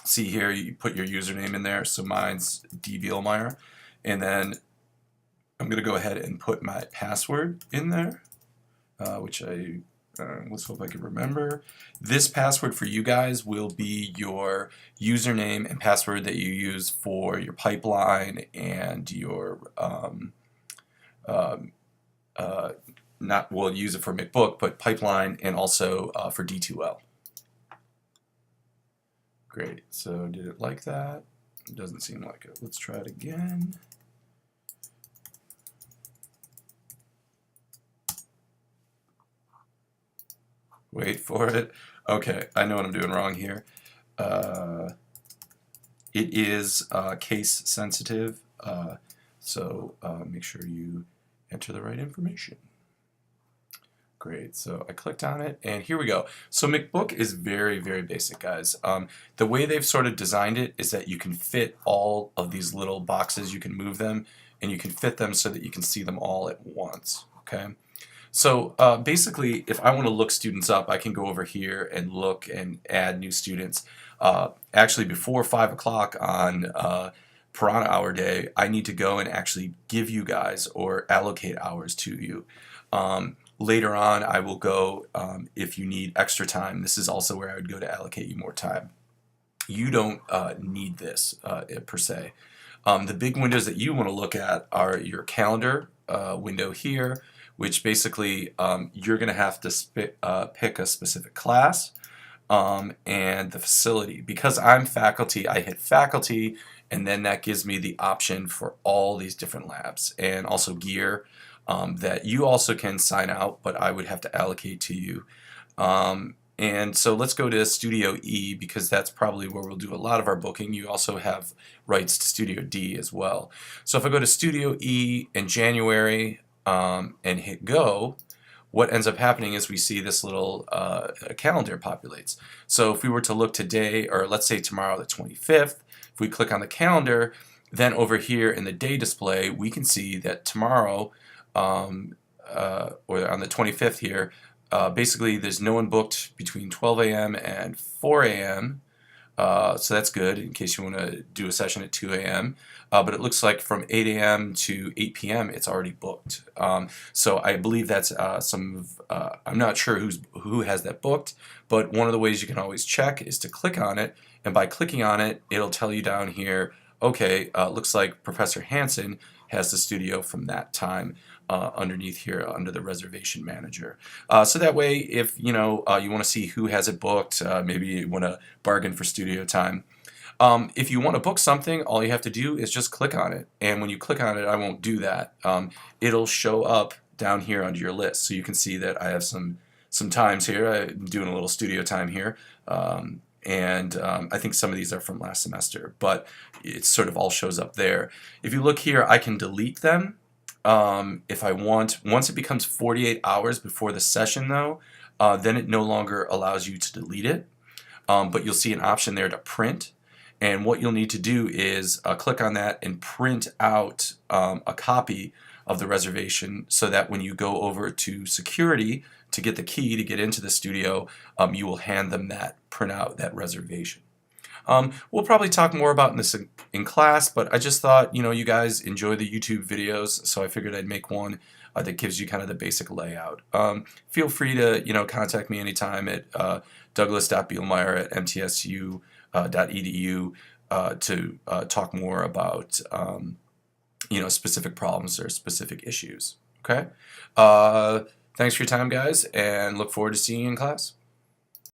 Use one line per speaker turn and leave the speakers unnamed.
see here, you put your username in there. So mine's dvielmeyer, and then I'm going to go ahead and put my password in there, which let's hope I can remember. This password for you guys will be your username and password that you use for your pipeline and your we'll use it for Mcbook, but pipeline and also for D2L. Great. So did it like that? It doesn't seem like it. Let's try it again. Wait for it. Okay, I know what I'm doing wrong here. It is case sensitive, so make sure you enter the right information. Great, so I clicked on it, and here we go. So Mcbook is very, very basic, guys. The way they've sort of designed it is that you can fit all of these little boxes, you can move them, and you can fit them so that you can see them all at once, okay? So basically, if I want to look students up, I can go over here and look and add new students. Actually, before 5 o'clock on Piranha Hour Day, I need to go and actually give you guys or allocate hours to you. Later on, I will go if you need extra time. This is also where I would go to allocate you more time. You don't need this per se. The big windows that you want to look at are your calendar window here, which basically you're going to have to pick a specific class and the facility. Because I'm faculty, I hit faculty, and then that gives me the option for all these different labs and also gear that you also can sign out, but I would have to allocate to you. And so let's go to Studio E because that's probably where we'll do a lot of our booking. You also have rights to Studio D as well. So if I go to Studio E in January, and hit go, what ends up happening is we see this little calendar populates. So if we were to look today, or let's say tomorrow the 25th, if we click on the calendar, then over here in the day display we can see that tomorrow or on the 25th here, basically there's no one booked between 12 a.m. and 4 a.m. So that's good in case you want to do a session at 2 a.m. But it looks like from 8 a.m. to 8 p.m. it's already booked. So I believe that's I'm not sure who has that booked, but one of the ways you can always check is to click on it, and by clicking on it, it'll tell you down here, okay, looks like Professor Hansen has the studio from that time underneath here under the reservation manager. So that way, if you want to see who has it booked, maybe you want to bargain for studio time. If you want to book something, all you have to do is just click on it, and when you click on it, I won't do that. It'll show up down here under your list, so you can see that I have some times here. I'm doing a little studio time here. And I think some of these are from last semester, but it sort of all shows up there. If you look here, I can delete them if I want. Once it becomes 48 hours before the session, though, then it no longer allows you to delete it. But you'll see an option there to print, and what you'll need to do is click on that and print out a copy of the reservation so that when you go over to security to get the key to get into the studio, you will hand them that printout, that reservation. We'll probably talk more about this in class, but I just thought, you guys enjoy the YouTube videos, so I figured I'd make one that gives you kind of the basic layout. Feel free to, contact me anytime at douglas.bielmeyer@mtsu.edu to talk more about, specific problems or specific issues. Okay? Thanks for your time, guys, and look forward to seeing you in class.